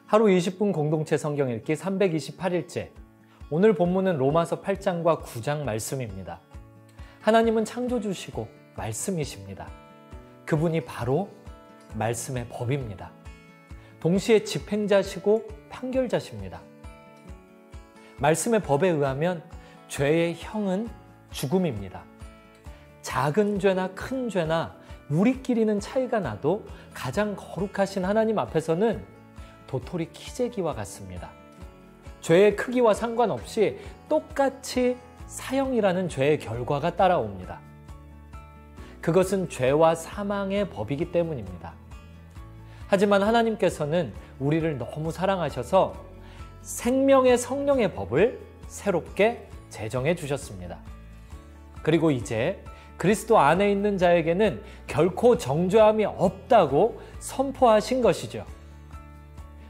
하루 20분 공동체 성경 읽기 328일째. 오늘 본문은 로마서 8장과 9장 말씀입니다. 하나님은 창조주시고 말씀이십니다. 그분이 바로 말씀의 법입니다. 동시에 집행자시고 판결자십니다. 말씀의 법에 의하면 죄의 형은 죽음입니다. 작은 죄나 큰 죄나 우리끼리는 차이가 나도 가장 거룩하신 하나님 앞에서는 도토리 키재기와 같습니다. 죄의 크기와 상관없이 똑같이 사형이라는 죄의 결과가 따라옵니다. 그것은 죄와 사망의 법이기 때문입니다. 하지만 하나님께서는 우리를 너무 사랑하셔서 생명의 성령의 법을 새롭게 제정해 주셨습니다. 그리고 이제 그리스도 안에 있는 자에게는 결코 정죄함이 없다고 선포하신 것이죠.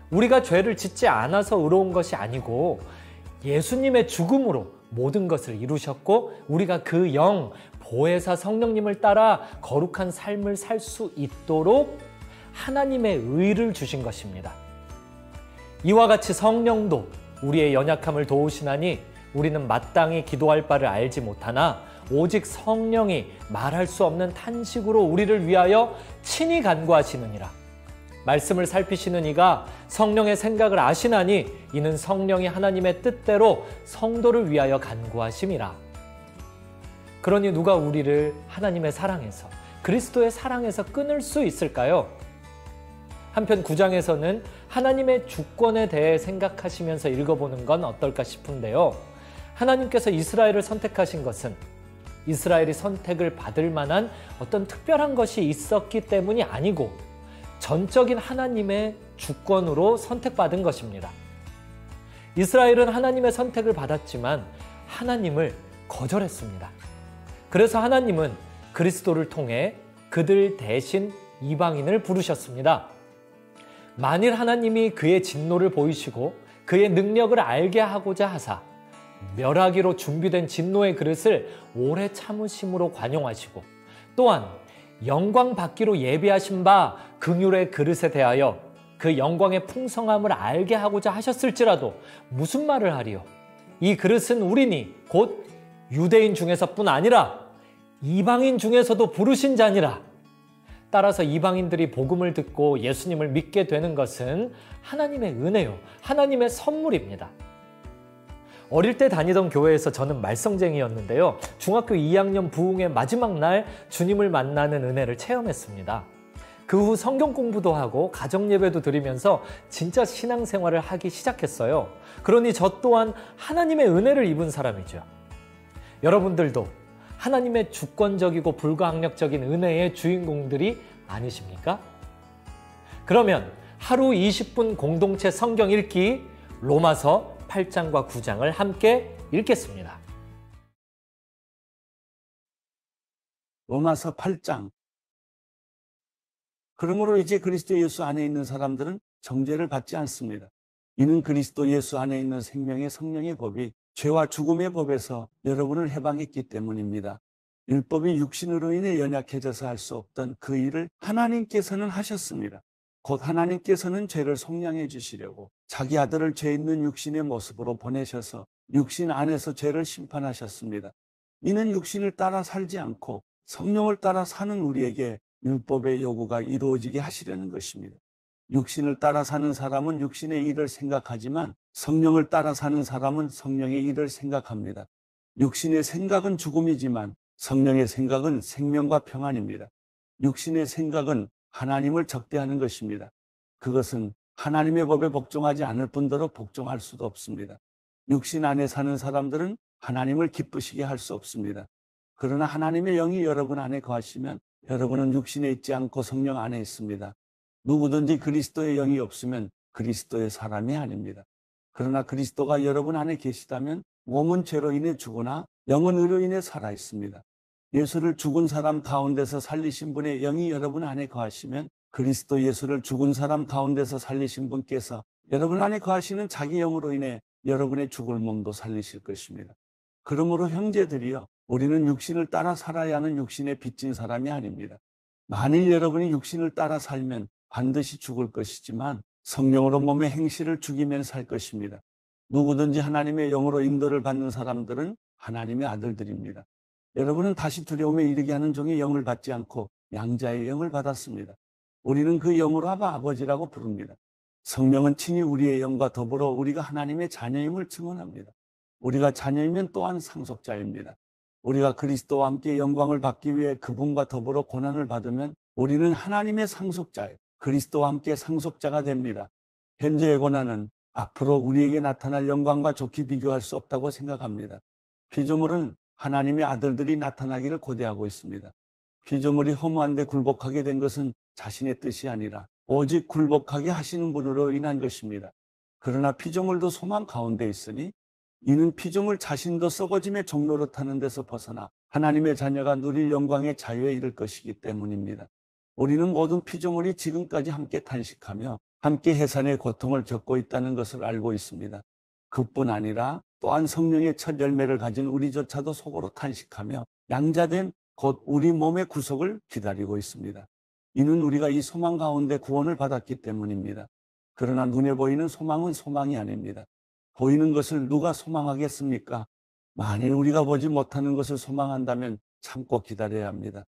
우리가 죄를 짓지 않아서 의로운 것이 아니고 예수님의 죽음으로 모든 것을 이루셨고 우리가 그 영, 보혜사 성령님을 따라 거룩한 삶을 살 수 있도록 하나님의 의를 주신 것입니다. 이와 같이 성령도 우리의 연약함을 도우시나니 우리는 마땅히 기도할 바를 알지 못하나 오직 성령이 말할 수 없는 탄식으로 우리를 위하여 친히 간구하시느니라. 말씀을 살피시는 이가 성령의 생각을 아시나니 이는 성령이 하나님의 뜻대로 성도를 위하여 간구하심이라. 그러니 누가 우리를 하나님의 사랑에서 그리스도의 사랑에서 끊을 수 있을까요? 한편 9장에서는 하나님의 주권에 대해 생각하시면서 읽어보는 건 어떨까 싶은데요. 하나님께서 이스라엘을 선택하신 것은 이스라엘이 선택을 받을 만한 어떤 특별한 것이 있었기 때문이 아니고 전적인 하나님의 주권으로 선택받은 것입니다. 이스라엘은 하나님의 선택을 받았지만 하나님을 거절했습니다. 그래서 하나님은 그리스도를 통해 그들 대신 이방인을 부르셨습니다. 만일 하나님이 그의 진노를 보이시고 그의 능력을 알게 하고자 하사 멸하기로 준비된 진노의 그릇을 오래 참으심으로 관용하시고 또한 영광 받기로 예비하신 바 긍휼의 그릇에 대하여 그 영광의 풍성함을 알게 하고자 하셨을지라도 무슨 말을 하리요? 이 그릇은 우리니 곧 유대인 중에서뿐 아니라 이방인 중에서도 부르신 자니라. 따라서 이방인들이 복음을 듣고 예수님을 믿게 되는 것은 하나님의 은혜요, 하나님의 선물입니다. 어릴 때 다니던 교회에서 저는 말썽쟁이였는데요. 중학교 2학년 부흥의 마지막 날 주님을 만나는 은혜를 체험했습니다. 그 후 성경 공부도 하고 가정예배도 드리면서 진짜 신앙생활을 하기 시작했어요. 그러니 저 또한 하나님의 은혜를 입은 사람이죠. 여러분들도 하나님의 주권적이고 불가항력적인 은혜의 주인공들이 아니십니까? 그러면 하루 20분 공동체 성경 읽기 로마서 8장과 9장을 함께 읽겠습니다. 로마서 8장. 그러므로 이제 그리스도 예수 안에 있는 사람들은 정죄를 받지 않습니다. 이는 그리스도 예수 안에 있는 생명의 성령의 법이 죄와 죽음의 법에서 여러분을 해방했기 때문입니다. 율법이 육신으로 인해 연약해져서 할 수 없던 그 일을 하나님께서는 하셨습니다. 곧 하나님께서는 죄를 속량해 주시려고 자기 아들을 죄 있는 육신의 모습으로 보내셔서 육신 안에서 죄를 심판하셨습니다. 이는 육신을 따라 살지 않고 성령을 따라 사는 우리에게 율법의 요구가 이루어지게 하시려는 것입니다. 육신을 따라 사는 사람은 육신의 일을 생각하지만 성령을 따라 사는 사람은 성령의 일을 생각합니다. 육신의 생각은 죽음이지만 성령의 생각은 생명과 평안입니다. 육신의 생각은 하나님을 적대하는 것입니다. 그것은 하나님의 법에 복종하지 않을 뿐더러 복종할 수도 없습니다. 육신 안에 사는 사람들은 하나님을 기쁘시게 할 수 없습니다. 그러나 하나님의 영이 여러분 안에 거하시면 여러분은 육신에 있지 않고 성령 안에 있습니다. 누구든지 그리스도의 영이 없으면 그리스도의 사람이 아닙니다. 그러나 그리스도가 여러분 안에 계시다면 몸은 죄로 인해 죽으나 영은 의로 인해 살아 있습니다. 예수를 죽은 사람 가운데서 살리신 분의 영이 여러분 안에 거하시면 그리스도 예수를 죽은 사람 가운데서 살리신 분께서 여러분 안에 거하시는 자기 영으로 인해 여러분의 죽을 몸도 살리실 것입니다. 그러므로 형제들이여, 우리는 육신을 따라 살아야 하는 육신에 빚진 사람이 아닙니다. 만일 여러분이 육신을 따라 살면 반드시 죽을 것이지만 성령으로 몸의 행실을 죽이면 살 것입니다. 누구든지 하나님의 영으로 인도를 받는 사람들은 하나님의 아들들입니다. 여러분은 다시 두려움에 이르게 하는 종의 영을 받지 않고 양자의 영을 받았습니다. 우리는 그 영으로 아바 아버지라고 부릅니다. 성령은 친히 우리의 영과 더불어 우리가 하나님의 자녀임을 증언합니다. 우리가 자녀이면 또한 상속자입니다. 우리가 그리스도와 함께 영광을 받기 위해 그분과 더불어 고난을 받으면 우리는 하나님의 상속자예요. 그리스도와 함께 상속자가 됩니다. 현재의 고난은 앞으로 우리에게 나타날 영광과 좋게 비교할 수 없다고 생각합니다. 피조물은 하나님의 아들들이 나타나기를 고대하고 있습니다. 피조물이 허무한데 굴복하게 된 것은 자신의 뜻이 아니라 오직 굴복하게 하시는 분으로 인한 것입니다. 그러나 피조물도 소망 가운데 있으니 이는 피조물 자신도 썩어짐의 종로로 타는 데서 벗어나 하나님의 자녀가 누릴 영광의 자유에 이를 것이기 때문입니다. 우리는 모든 피조물이 지금까지 함께 탄식하며 함께 해산의 고통을 겪고 있다는 것을 알고 있습니다. 그뿐 아니라 또한 성령의 첫 열매를 가진 우리조차도 속으로 탄식하며 양자된 곧 우리 몸의 구속을 기다리고 있습니다. 이는 우리가 이 소망 가운데 구원을 받았기 때문입니다. 그러나 눈에 보이는 소망은 소망이 아닙니다. 보이는 것을 누가 소망하겠습니까? 만일 우리가 보지 못하는 것을 소망한다면 참고 기다려야 합니다.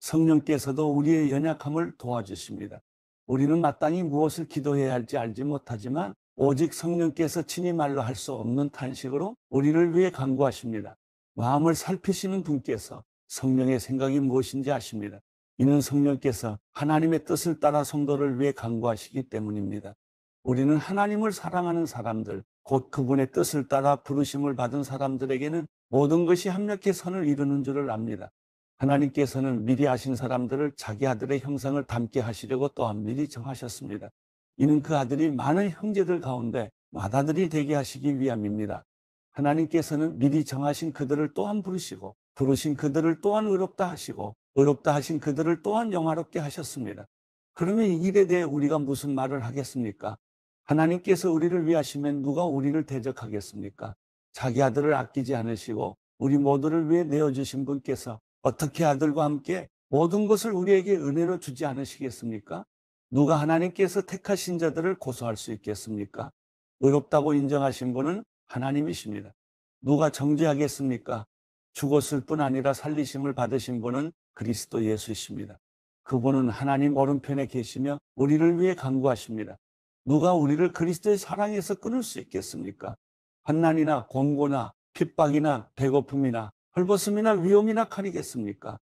성령께서도 우리의 연약함을 도와주십니다. 우리는 마땅히 무엇을 기도해야 할지 알지 못하지만 오직 성령께서 친히 말로 할 수 없는 탄식으로 우리를 위해 간구하십니다. 마음을 살피시는 분께서 성령의 생각이 무엇인지 아십니다. 이는 성령께서 하나님의 뜻을 따라 성도를 위해 간구하시기 때문입니다. 우리는 하나님을 사랑하는 사람들, 곧 그분의 뜻을 따라 부르심을 받은 사람들에게는 모든 것이 합력해 선을 이루는 줄을 압니다. 하나님께서는 미리 아신 사람들을 자기 아들의 형상을 닮게 하시려고 또한 미리 정하셨습니다. 이는 그 아들이 많은 형제들 가운데 맏아들이 되게 하시기 위함입니다. 하나님께서는 미리 정하신 그들을 또한 부르시고 부르신 그들을 또한 의롭다 하시고 의롭다 하신 그들을 또한 영화롭게 하셨습니다. 그러면 이 일에 대해 우리가 무슨 말을 하겠습니까? 하나님께서 우리를 위하시면 누가 우리를 대적하겠습니까? 자기 아들을 아끼지 않으시고 우리 모두를 위해 내어주신 분께서 어떻게 아들과 함께 모든 것을 우리에게 은혜로 주지 않으시겠습니까? 누가 하나님께서 택하신 자들을 고소할 수 있겠습니까? 의롭다고 인정하신 분은 하나님이십니다. 누가 정죄하겠습니까? 죽었을 뿐 아니라 살리심을 받으신 분은 그리스도 예수이십니다. 그분은 하나님 오른편에 계시며 우리를 위해 간구하십니다. 누가 우리를 그리스도의 사랑에서 끊을 수 있겠습니까? 환난이나 공고나 핍박이나 배고픔이나 헐벗음이나 위험이나 칼이겠습니까?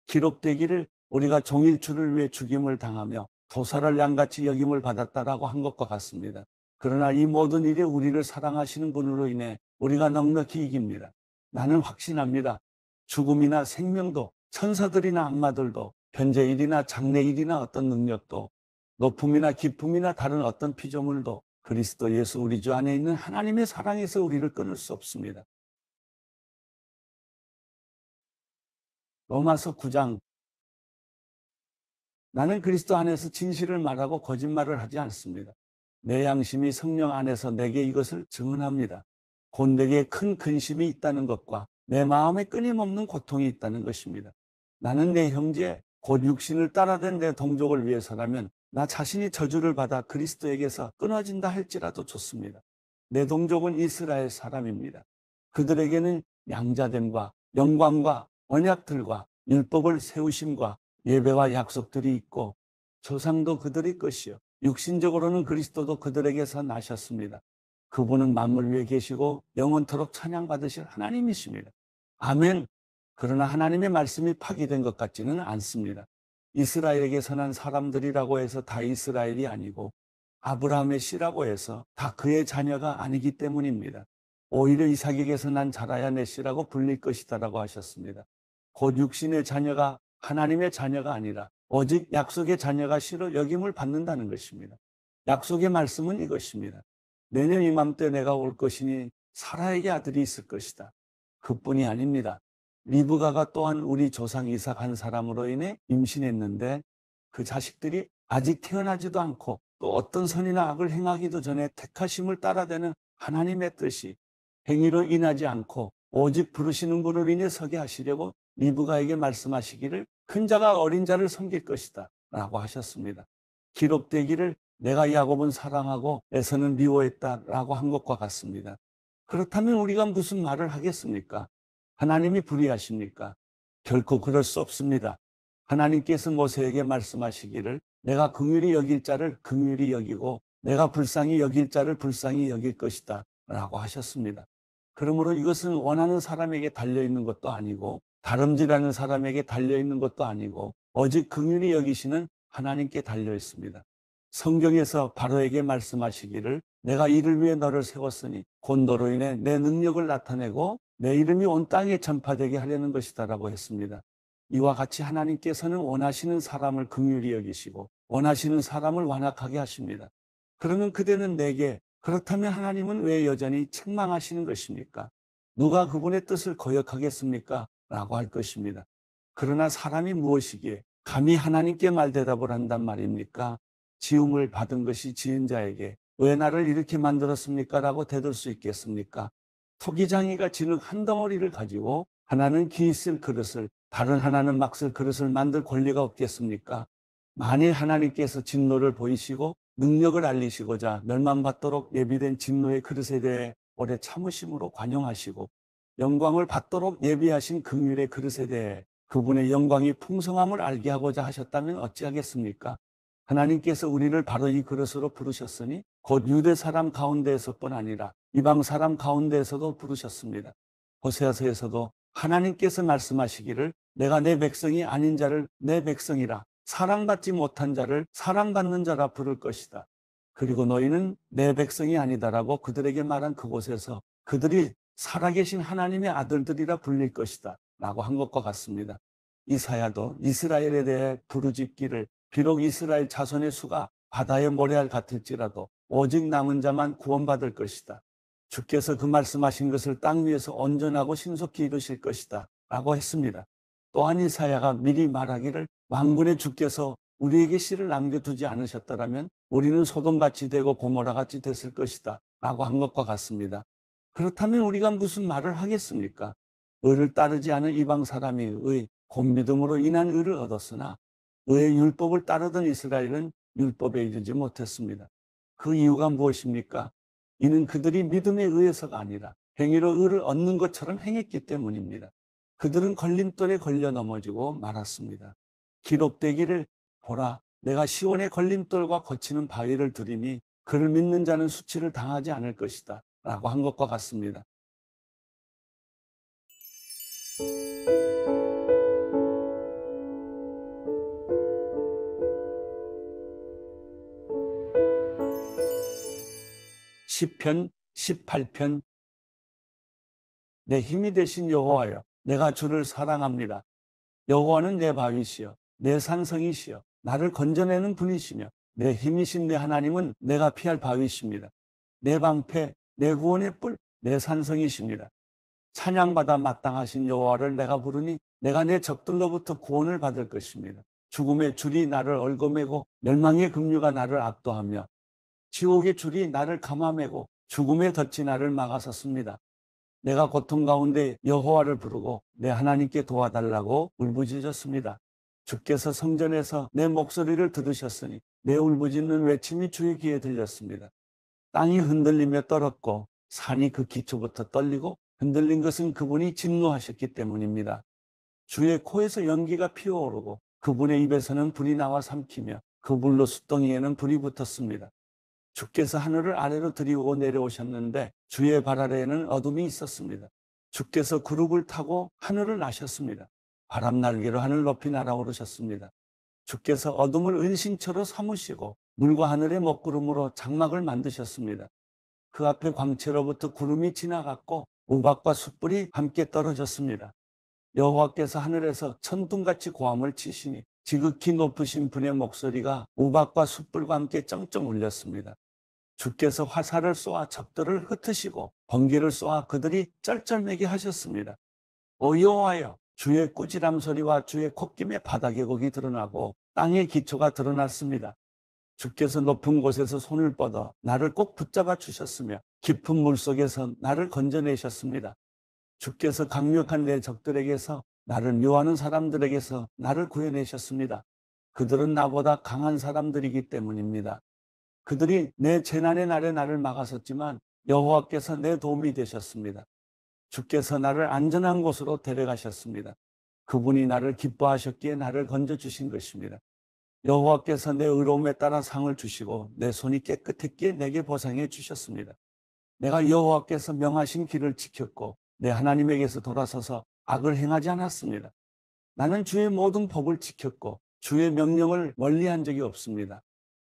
기록되기를 우리가 종일주를 위해 죽임을 당하며 도살을 양같이 여김을 받았다라고 한 것과 같습니다. 그러나 이 모든 일에 우리를 사랑하시는 분으로 인해 우리가 넉넉히 이깁니다. 나는 확신합니다. 죽음이나 생명도 천사들이나 악마들도 현재일이나 장래일이나 어떤 능력도 높음이나 깊음이나 다른 어떤 피조물도 그리스도 예수 우리 주 안에 있는 하나님의 사랑에서 우리를 끊을 수 없습니다. 로마서 9장 나는 그리스도 안에서 진실을 말하고 거짓말을 하지 않습니다. 내 양심이 성령 안에서 내게 이것을 증언합니다. 곧 내게 큰 근심이 있다는 것과 내 마음에 끊임없는 고통이 있다는 것입니다. 나는 내 형제 곧 육신을 따라된 내 동족을 위해서라면 나 자신이 저주를 받아 그리스도에게서 끊어진다 할지라도 좋습니다. 내 동족은 이스라엘 사람입니다. 그들에게는 양자됨과 영광과 언약들과 율법을 세우심과 예배와 약속들이 있고 조상도 그들의 것이요 육신적으로는 그리스도도 그들에게서 나셨습니다. 그분은 만물 위에 계시고 영원토록 찬양받으실 하나님이십니다. 아멘. 그러나 하나님의 말씀이 파기된 것 같지는 않습니다. 이스라엘에게서 난 사람들이라고 해서 다 이스라엘이 아니고 아브라함의 씨라고 해서 다 그의 자녀가 아니기 때문입니다. 오히려 이삭에게서 난 자라야 내 씨라고 불릴 것이다라고 하셨습니다. 곧 육신의 자녀가 하나님의 자녀가 아니라 오직 약속의 자녀가 씨로 여김을 받는다는 것입니다. 약속의 말씀은 이것입니다. 내년 이맘때 내가 올 것이니 사라에게 아들이 있을 것이다. 그뿐이 아닙니다. 리브가가 또한 우리 조상 이삭 한 사람으로 인해 임신했는데 그 자식들이 아직 태어나지도 않고 또 어떤 선이나 악을 행하기도 전에 택하심을 따라대는 하나님의 뜻이 행위로 인하지 않고 오직 부르시는 분을 인해 서게 하시려고 리브가에게 말씀하시기를 큰 자가 어린 자를 섬길 것이다 라고 하셨습니다. 기록되기를 내가 야곱은 사랑하고 에서는 미워했다라고 한 것과 같습니다. 그렇다면 우리가 무슨 말을 하겠습니까? 하나님이 불의하십니까? 결코 그럴 수 없습니다. 하나님께서 모세에게 말씀하시기를 내가 긍휼히 여길 자를 긍휼히 여기고 내가 불쌍히 여길 자를 불쌍히 여길 것이다 라고 하셨습니다. 그러므로 이것은 원하는 사람에게 달려있는 것도 아니고 다름질하는 사람에게 달려있는 것도 아니고 오직 긍휼히 여기시는 하나님께 달려있습니다. 성경에서 바로에게 말씀하시기를 내가 이를 위해 너를 세웠으니 곧 너로 인해 내 능력을 나타내고 내 이름이 온 땅에 전파되게 하려는 것이다 라고 했습니다. 이와 같이 하나님께서는 원하시는 사람을 긍휼히 여기시고 원하시는 사람을 완악하게 하십니다. 그러면 그대는 내게 그렇다면 하나님은 왜 여전히 책망하시는 것입니까? 누가 그분의 뜻을 거역하겠습니까? 라고 할 것입니다. 그러나 사람이 무엇이기에 감히 하나님께 말대답을 한단 말입니까? 지음을 받은 것이 지은 자에게 왜 나를 이렇게 만들었습니까? 라고 대들 수 있겠습니까? 토기장이가 진흙 한 덩어리를 가지고 하나는 기 있을 그릇을 다른 하나는 막 쓸 그릇을 만들 권리가 없겠습니까? 만일 하나님께서 진노를 보이시고 능력을 알리시고자 멸망받도록 예비된 진노의 그릇에 대해 오래 참으심으로 관용하시고 영광을 받도록 예비하신 긍휼의 그릇에 대해 그분의 영광이 풍성함을 알게 하고자 하셨다면 어찌하겠습니까? 하나님께서 우리를 바로 이 그릇으로 부르셨으니 곧 유대 사람 가운데에서뿐 아니라 이방 사람 가운데에서도 부르셨습니다. 호세아서에서도 하나님께서 말씀하시기를 내가 내 백성이 아닌 자를 내 백성이라 사랑받지 못한 자를 사랑받는 자라 부를 것이다. 그리고 너희는 내 백성이 아니다라고 그들에게 말한 그곳에서 그들이 살아계신 하나님의 아들들이라 불릴 것이다 라고 한 것과 같습니다. 이사야도 이스라엘에 대해 부르짖기를 비록 이스라엘 자손의 수가 바다의 모래알 같을지라도 오직 남은 자만 구원받을 것이다. 주께서 그 말씀하신 것을 땅 위에서 온전하고 신속히 이루실 것이다 라고 했습니다. 또한 이사야가 미리 말하기를 만군의 주께서 우리에게 씨를 남겨두지 않으셨더라면 우리는 소돔같이 되고 고모라같이 됐을 것이다 라고 한 것과 같습니다. 그렇다면 우리가 무슨 말을 하겠습니까? 의를 따르지 않은 이방 사람이 의 곧 믿음으로 인한 의를 얻었으나 의의 율법을 따르던 이스라엘은 율법에 이르지 못했습니다. 그 이유가 무엇입니까? 이는 그들이 믿음에 의해서가 아니라 행위로 의를 얻는 것처럼 행했기 때문입니다. 그들은 걸림돌에 걸려 넘어지고 말았습니다. 기록되기를 보라 내가 시온의 걸림돌과 거치는 바위를 두리니 그를 믿는 자는 수치를 당하지 않을 것이다 라고 한 것과 같습니다. 시편 18편 내 힘이 되신 여호와여 내가 주를 사랑합니다. 여호와는 내 바위시여 내 산성이시여 나를 건져내는 분이시며 내 힘이신 내 하나님은 내가 피할 바위십니다. 내 방패 내 구원의 뿔 내 산성이십니다. 찬양받아 마땅하신 여호와를 내가 부르니 내가 내 적들로부터 구원을 받을 것입니다. 죽음의 줄이 나를 얽어매고 멸망의 급류가 나를 압도하며 지옥의 줄이 나를 감아매고 죽음의 덫이 나를 막아섰습니다. 내가 고통 가운데 여호와를 부르고 내 하나님께 도와달라고 울부짖었습니다. 주께서 성전에서 내 목소리를 들으셨으니 내 울부짖는 외침이 주의 귀에 들렸습니다. 땅이 흔들리며 떨었고 산이 그 기초부터 떨리고 흔들린 것은 그분이 진노하셨기 때문입니다. 주의 코에서 연기가 피어오르고 그분의 입에서는 불이 나와 삼키며 그 불로 숫덩이에는 불이 붙었습니다. 주께서 하늘을 아래로 들이고 내려오셨는데 주의 발 아래에는 어둠이 있었습니다. 주께서 그룹을 타고 하늘을 나셨습니다. 바람 날개로 하늘 높이 날아오르셨습니다. 주께서 어둠을 은신처로 삼으시고 물과 하늘의 먹구름으로 장막을 만드셨습니다. 그 앞에 광채로부터 구름이 지나갔고 우박과 숯불이 함께 떨어졌습니다. 여호와께서 하늘에서 천둥같이 고함을 치시니 지극히 높으신 분의 목소리가 우박과 숯불과 함께 쩡쩡 울렸습니다. 주께서 화살을 쏘아 적들을 흩으시고 번개를 쏘아 그들이 쩔쩔매게 하셨습니다. 오 여호와여 주의 꾸지람 소리와 주의 콧김에 바닥의 곡이 드러나고 땅의 기초가 드러났습니다. 주께서 높은 곳에서 손을 뻗어 나를 꼭 붙잡아 주셨으며 깊은 물속에서 나를 건져내셨습니다. 주께서 강력한 내 적들에게서 나를 미워하는 사람들에게서 나를 구해내셨습니다. 그들은 나보다 강한 사람들이기 때문입니다. 그들이 내 재난의 날에 나를 막았었지만 여호와께서 내 도움이 되셨습니다. 주께서 나를 안전한 곳으로 데려가셨습니다. 그분이 나를 기뻐하셨기에 나를 건져주신 것입니다. 여호와께서 내 의로움에 따라 상을 주시고 내 손이 깨끗했기에 내게 보상해 주셨습니다. 내가 여호와께서 명하신 길을 지켰고 내 하나님에게서 돌아서서 악을 행하지 않았습니다. 나는 주의 모든 법을 지켰고 주의 명령을 멀리한 적이 없습니다.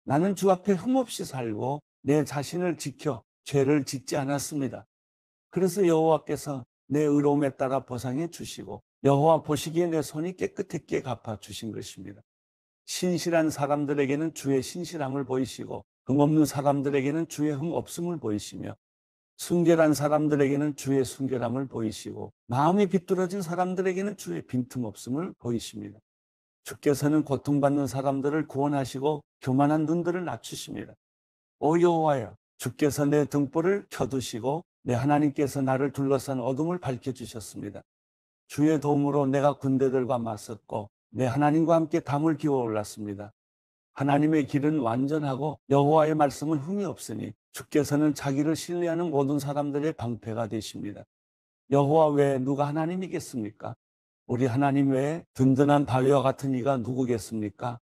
나는 주 앞에 흠없이 살고 내 자신을 지켜 죄를 짓지 않았습니다. 그래서 여호와께서 내 의로움에 따라 보상해 주시고 여호와 보시기에 내 손이 깨끗했기에 갚아 주신 것입니다. 신실한 사람들에게는 주의 신실함을 보이시고 흠없는 사람들에게는 주의 흠없음을 보이시며 순결한 사람들에게는 주의 순결함을 보이시고 마음이 비뚤어진 사람들에게는 주의 빈틈없음을 보이십니다. 주께서는 고통받는 사람들을 구원하시고 교만한 눈들을 낮추십니다. 오 여호와여, 주께서 내 등불을 켜두시고 내 하나님께서 나를 둘러싼 어둠을 밝혀주셨습니다. 주의 도움으로 내가 군대들과 맞섰고 내 하나님과 함께 담을 기어 올랐습니다. 하나님의 길은 완전하고 여호와의 말씀은 흠이 없으니 주께서는 자기를 신뢰하는 모든 사람들의 방패가 되십니다. 여호와 외에 누가 하나님이겠습니까? 우리 하나님 외에 든든한 바위와 같은 이가 누구겠습니까?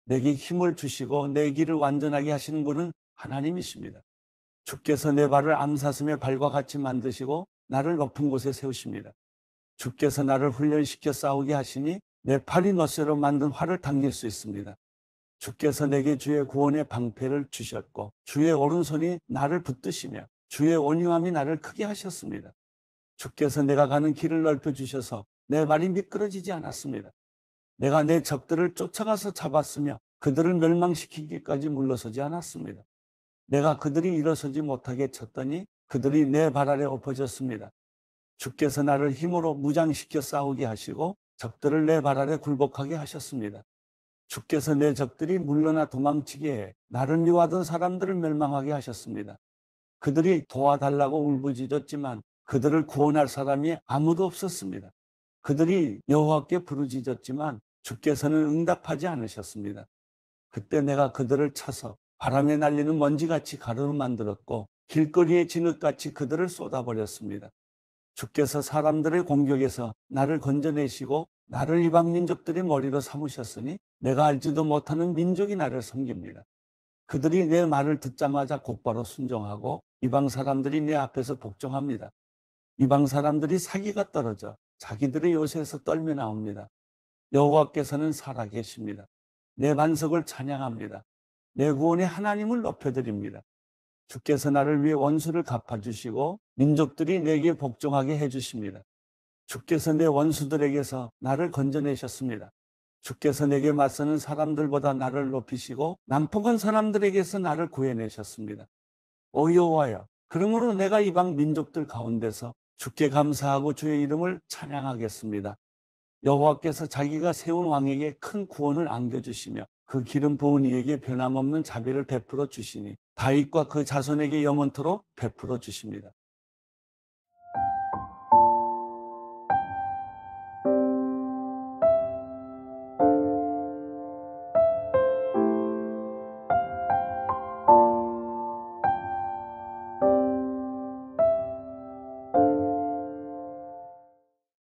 내게 힘을 주시고 내 길을 완전하게 하시는 분은 하나님이십니다. 주께서 내 발을 암사슴의 발과 같이 만드시고 나를 높은 곳에 세우십니다. 주께서 나를 훈련시켜 싸우게 하시니 내 팔이 너쇠로 만든 활을 당길 수 있습니다. 주께서 내게 주의 구원의 방패를 주셨고 주의 오른손이 나를 붙드시며 주의 온유함이 나를 크게 하셨습니다. 주께서 내가 가는 길을 넓혀주셔서 내 발이 미끄러지지 않았습니다. 내가 내 적들을 쫓아가서 잡았으며 그들을 멸망시키기까지 물러서지 않았습니다. 내가 그들이 일어서지 못하게 쳤더니 그들이 내 발 아래 엎어졌습니다. 주께서 나를 힘으로 무장시켜 싸우게 하시고 적들을 내 발 아래 굴복하게 하셨습니다. 주께서 내 적들이 물러나 도망치게 해 나를 미워하던 사람들을 멸망하게 하셨습니다. 그들이 도와달라고 울부짖었지만 그들을 구원할 사람이 아무도 없었습니다. 그들이 여호와께 부르짖었지만 주께서는 응답하지 않으셨습니다. 그때 내가 그들을 쳐서 바람에 날리는 먼지같이 가르르 만들었고 길거리의 진흙같이 그들을 쏟아버렸습니다. 주께서 사람들의 공격에서 나를 건져내시고 나를 이방 민족들의 머리로 삼으셨으니 내가 알지도 못하는 민족이 나를 섬깁니다. 그들이 내 말을 듣자마자 곧바로 순종하고 이방 사람들이 내 앞에서 복종합니다. 이방 사람들이 사기가 떨어져 자기들의 요새에서 떨며 나옵니다. 여호와께서는 살아계십니다. 내 반석을 찬양합니다. 내 구원의 하나님을 높여드립니다. 주께서 나를 위해 원수를 갚아주시고 민족들이 내게 복종하게 해주십니다. 주께서 내 원수들에게서 나를 건져내셨습니다. 주께서 내게 맞서는 사람들보다 나를 높이시고 난폭한 사람들에게서 나를 구해내셨습니다. 오 여호와여, 그러므로 내가 이방 민족들 가운데서 주께 감사하고 주의 이름을 찬양하겠습니다. 여호와께서 자기가 세운 왕에게 큰 구원을 안겨주시며 그 기름 부은 이에게 변함없는 자비를 베풀어 주시니 다윗과 그 자손에게 영원토록 베풀어 주십니다.